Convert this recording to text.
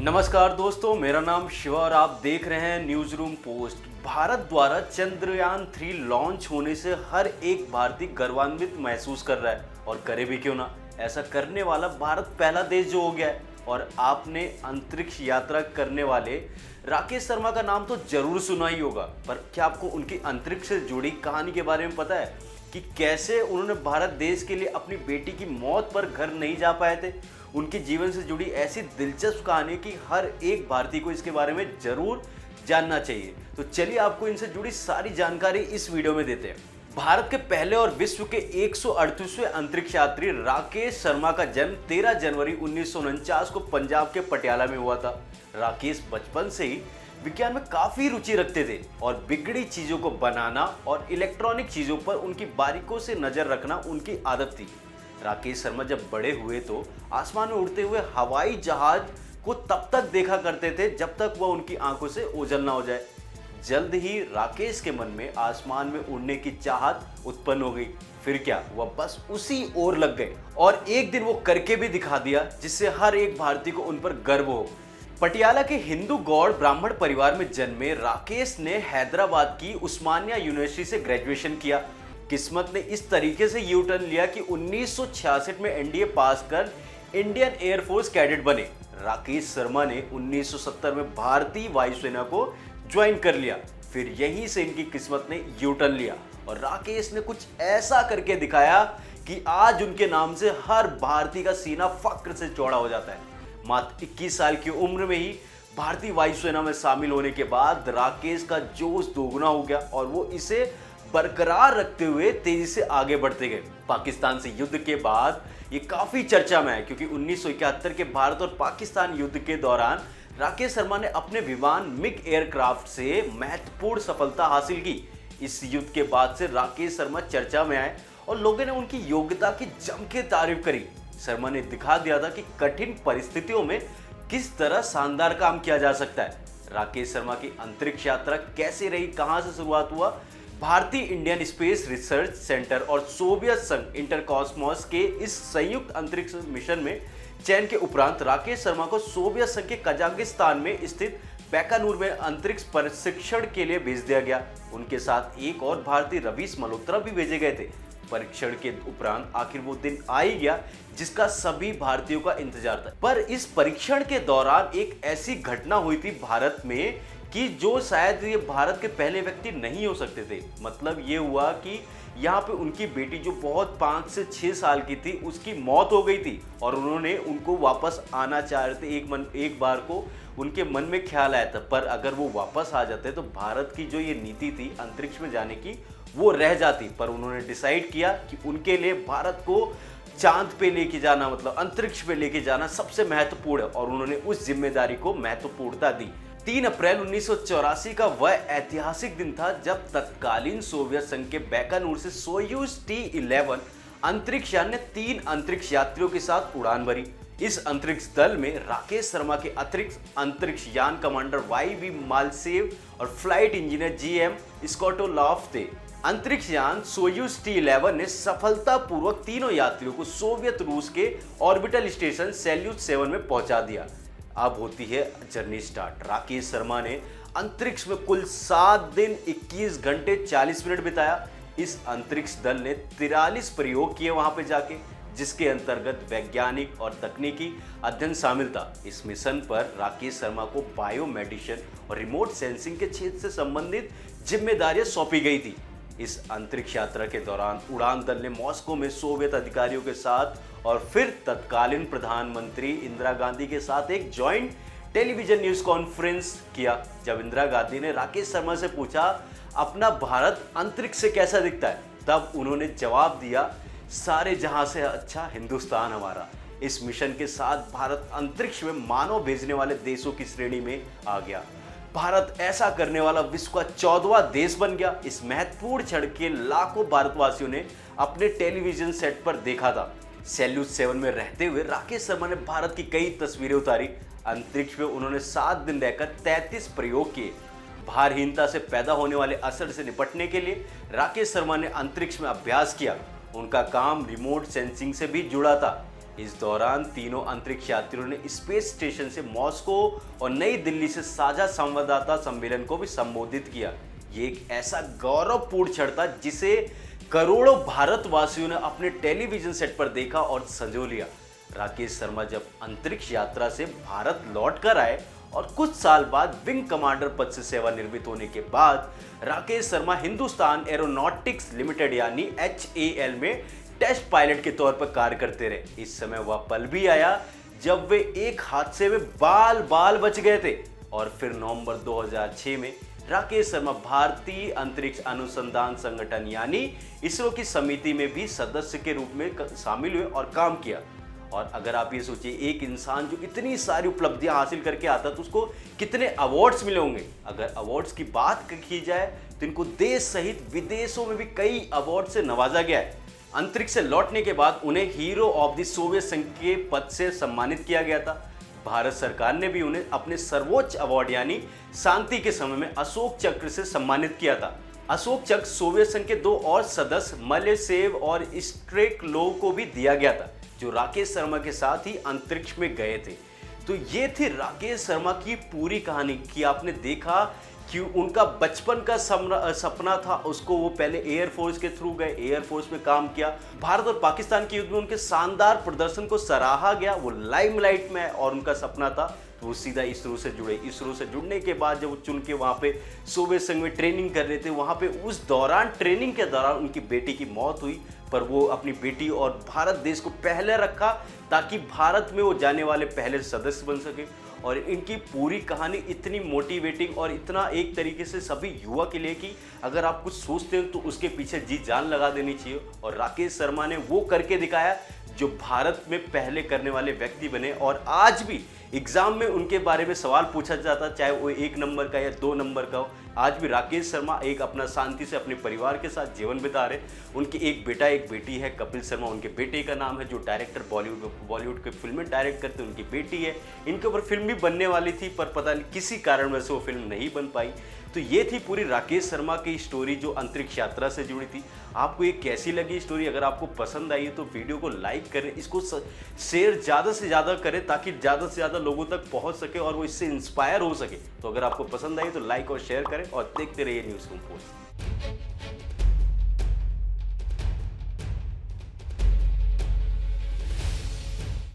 नमस्कार दोस्तों, मेरा नाम शिवा और आप देख रहे हैं न्यूज रूम पोस्ट। भारत द्वारा चंद्रयान 3 लॉन्च होने से हर एक भारतीय गर्वान्वित महसूस कर रहा है, और करे भी क्यों ना। ऐसा करने वाला भारत पहला देश जो हो गया है। और आपने अंतरिक्ष यात्रा करने वाले राकेश शर्मा का नाम तो जरूर सुना ही होगा, पर क्या आपको उनकी अंतरिक्ष से जुड़ी कहानी के बारे में पता है कि कैसे उन्होंने भारत देश के लिए अपनी बेटी की मौत पर घर नहीं जा पाए थे। उनके जीवन से जुड़ी ऐसी दिलचस्प कहानी कि हर एक भारतीय को इसके बारे में जरूर जानना चाहिए। तो चलिए आपको इनसे जुड़ी सारी जानकारी इस वीडियो में देते हैं। भारत के पहले और विश्व के 138वें अंतरिक्ष यात्री राकेश शर्मा का जन्म 13 जनवरी 1949 को पंजाब के पटियाला में हुआ था। राकेश बचपन से ही विज्ञान में काफी रुचि रखते थे और बिगड़ी चीजों को बनाना और इलेक्ट्रॉनिक चीजों पर उनकी बारीकों से नजर रखना उनकी आदत थी। राकेश शर्मा जब बड़े हुए तो आसमान में उड़ते हुए हवाई जहाज को तब तक देखा करते थे जब तक वह उनकी आंखों से ओझल ना हो जाए। जल्द ही राकेश के मन में आसमान में उड़ने की चाहत उत्पन्न हो गई। फिर क्या, वह बस उसी ओर लग गए और एक दिन वो करके भी दिखा दिया, जिससे हर एक भारतीय को उन पर गर्व हो। पटियाला के हिंदू गौड़ ब्राह्मण परिवार में जन्मे राकेश ने हैदराबाद की उस्मानिया यूनिवर्सिटी से ग्रेजुएशन किया। किस्मत ने इस तरीके से यू टर्न लिया कि 1966 में एनडीए पास कर इंडियन एयरफोर्स कैडेट बने। राकेश शर्मा ने 1970 में भारतीय वायुसेना को ज्वाइन कर लिया। फिर यहीं से इनकी किस्मत ने यू टर्न लिया और राकेश ने कुछ ऐसा करके दिखाया कि आज उनके नाम से हर भारतीय का सीना फक्र से चौड़ा हो जाता है। मात्र 21 साल की उम्र में ही भारतीय वायुसेना में शामिल होने के बाद राकेश का जोश दोगुना हो गया और वो इसे बरकरार रखते हुए तेजी से आगे बढ़ते गए। पाकिस्तान से युद्ध के बाद ये काफी चर्चा में है, क्योंकि 1971 के भारत और पाकिस्तान युद्ध के दौरान राकेश शर्मा ने अपने विमान मिग एयरक्राफ्ट से महत्वपूर्ण सफलता हासिल की। इस युद्ध के बाद से राकेश शर्मा चर्चा में आए और लोगों ने उनकी योग्यता की जम के तारीफ करी। शर्मा ने दिखा दिया था कि कठिन परिस्थितियों में किस तरह शानदार काम किया जा सकता है। राकेश शर्मा की अंतरिक्ष यात्रा कैसे रही, कहां से शुरुआत हुआ। भारतीय इंडियन स्पेस रिसर्च सेंटर और सोवियत संघ इंटरकॉस्मोस के इस संयुक्त अंतरिक्ष मिशन में चयन के उपरांत राकेश शर्मा को सोवियत संघ के कजाकिस्तान में स्थित बैकानूर में अंतरिक्ष प्रशिक्षण के लिए भेज दिया गया। उनके साथ एक और भारतीय रवीश मल्होत्रा भी भेजे गए थे। परीक्षण के उपरांत आखिर वो दिन आ ही गया जिसका सभी भारतीयों का इंतजार था। पर इस परीक्षण के दौरान एक ऐसी घटना हुई थी भारत में कि जो शायद ये भारत के पहले व्यक्ति नहीं हो सकते थे। मतलब ये हुआ कि यहाँ पे उनकी बेटी जो बहुत 5 से 6 साल की थी, उसकी मौत हो गई थी और उन्होंने उनको वापस आना चाह रहे थे। एक बार को उनके मन में ख्याल आया था, पर अगर वो वापस आ जाते तो भारत की जो ये नीति थी अंतरिक्ष में जाने की, वो रह जाती। पर उन्होंने डिसाइड किया कि उनके लिए भारत को चांद पे लेके जाना, मतलब अंतरिक्ष पे लेके जाना सबसे महत्वपूर्ण है, और उन्होंने उस जिम्मेदारी को महत्वपूर्णता दी। 3 अप्रैल 1984 का वह ऐतिहासिक दिन था जब तत्कालीन सोवियत संघ के बैकानूर से सोयूज T-11 अंतरिक्ष यान ने 3 अंतरिक्ष यात्रियों के साथ उड़ान भरी। इस अंतरिक्ष दल में राकेश शर्मा के अतिरिक्त अंतरिक्ष यान कमांडर YV मालसेव और फ्लाइट इंजीनियर GM स्कॉटोलॉफ थे। अंतरिक्ष यान सोयूज T-11 ने सफलतापूर्वक तीनों यात्रियों को सोवियत रूस के ऑर्बिटल स्टेशन सैल्यूट 7 में पहुंचा दिया। अब होती है जर्नी स्टार्ट। राकेश शर्मा ने अंतरिक्ष में कुल 7 दिन 21 घंटे 40 मिनट बिताया। इस अंतरिक्ष दल ने 43 प्रयोग किए वहां पे जाके, जिसके अंतर्गत वैज्ञानिक और तकनीकी अध्ययन शामिल था। इस मिशन पर राकेश शर्मा को बायोमेडिसिन और रिमोट सेंसिंग के क्षेत्र से संबंधित जिम्मेदारियां सौंपी गई थी। इस अंतरिक्ष यात्रा के दौरान उड़ान दल ने मॉस्को में सोवियत अधिकारियों के साथ और फिर तत्कालीन प्रधानमंत्री इंदिरा गांधी के साथ एक जॉइंट टेलीविजन न्यूज कॉन्फ्रेंस किया। जब इंदिरा गांधी ने राकेश शर्मा से पूछा अपना भारत अंतरिक्ष से कैसा दिखता है, तब उन्होंने जवाब दिया, सारे जहां से अच्छा हिंदुस्तान हमारा। इस मिशन के साथ भारत अंतरिक्ष में मानव भेजने वाले देशों की श्रेणी में आ गया। भारत ऐसा करने वाला विश्व का 14वां देश बन गया। इस महत्वपूर्ण क्षण के लाखों भारतवासियों ने अपने टेलीविजन सेट पर देखा था। सैल्यूट 7 में रहते हुए राकेश शर्मा ने भारत की कई तस्वीरें उतारी। अंतरिक्ष में उन्होंने 7 दिन रहकर 33 प्रयोग किए। भारहीनता से पैदा होने वाले असर से निपटने के लिए राकेश शर्मा ने अंतरिक्ष में अभ्यास किया। उनका काम रिमोट सेंसिंग से भी जुड़ा था। इस दौरान तीनों अंतरिक्ष यात्रियों ने स्पेस स्टेशन से मॉस्को और नई दिल्ली से साझा संवाददाता सम्मेलन को भी संबोधित किया। ये एक ऐसा गौरवपूर्ण क्षण था जिसे करोड़ों भारतवासियों ने अपने टेलीविजन सेट पर देखा और संजो लिया। राकेश शर्मा जब अंतरिक्ष यात्रा से भारत लौट कर आए और कुछ साल बाद विंग कमांडर पद से सेवानिवृत्त होने के बाद राकेश शर्मा हिंदुस्तान एरोनॉटिक्स लिमिटेड यानी HAL में टेस्ट पायलट के तौर पर कार्य करते रहे। इस समय वह पल भी आया जब वे एक हादसे में बाल बच गए थे और फिर नवंबर 2006 में राकेश शर्मा भारतीय अंतरिक्ष अनुसंधान संगठन यानी इसरो की समिति में भी सदस्य के रूप में शामिल हुए और काम किया। और अगर आप ये सोचिए, एक इंसान जो इतनी सारी उपलब्धियां हासिल करके आता तो उसको कितने अवार्ड्स मिले होंगे। अगर अवार्ड्स की बात की जाए तो इनको देश सहित विदेशों में भी कई अवार्ड से नवाजा गया है। अंतरिक्ष से लौटने के बाद उन्हें हीरो ऑफ द सोवियत संघ के पद से सम्मानित किया गया था। भारत सरकार ने भी उन्हें अपने सर्वोच्च अवार्ड यानी शांति के समय में अशोक चक्र से सम्मानित किया था। अशोक चक्र सोवियत संघ के 2 और सदस्य मलेसेव और स्ट्रेकलोव को भी दिया गया था, जो राकेश शर्मा के साथ ही अंतरिक्ष में गए थे। तो ये थी राकेश शर्मा की पूरी कहानी कि आपने देखा कि उनका बचपन का सपना था, उसको वो पहले एयरफोर्स के थ्रू गए, एयरफोर्स में काम किया। भारत और पाकिस्तान के युद्ध में उनके शानदार प्रदर्शन को सराहा गया, वो लाइमलाइट में है और उनका सपना था तो वो सीधा इसरो से जुड़े। इसरो से जुड़ने के बाद जब वो चुन के वहाँ पे सोवियत संघ में ट्रेनिंग कर रहे थे, वहाँ पे उस दौरान ट्रेनिंग के दौरान उनकी बेटी की मौत हुई, पर वो अपनी बेटी और भारत देश को पहले रखा ताकि भारत में वो जाने वाले पहले सदस्य बन सके। और इनकी पूरी कहानी इतनी मोटिवेटिंग और इतना एक तरीके से सभी युवा के लिए कि अगर आप कुछ सोचते हैं तो उसके पीछे जी जान लगा देनी चाहिए। और राकेश शर्मा ने वो करके दिखाया जो भारत में पहले करने वाले व्यक्ति बने। और आज भी एग्जाम में उनके बारे में सवाल पूछा जाता, चाहे वो 1 नंबर का या 2 नंबर का हो, आज भी राकेश शर्मा एक अपना शांति से अपने परिवार के साथ जीवन बिता रहे। उनके एक बेटा एक बेटी है, कपिल शर्मा उनके बेटे का नाम है, जो डायरेक्टर बॉलीवुड के फिल्में डायरेक्ट करते उनकी बेटी है। इनके ऊपर फिल्म भी बनने वाली थी पर पता नहीं किसी कारणवश से वो फिल्म नहीं बन पाई। तो ये थी पूरी राकेश शर्मा की स्टोरी जो अंतरिक्ष यात्रा से जुड़ी थी। आपको ये कैसी लगी स्टोरी? अगर आपको पसंद आई तो वीडियो को लाइक करें, इसको शेयर ज़्यादा से ज़्यादा करें ताकि ज़्यादा से ज़्यादा लोगों तक पहुंच सके और वो इससे इंस्पायर हो सके। तो अगर आपको पसंद आई तो लाइक और शेयर करें और देखते रहिए न्यूज़ रूम पोस्ट।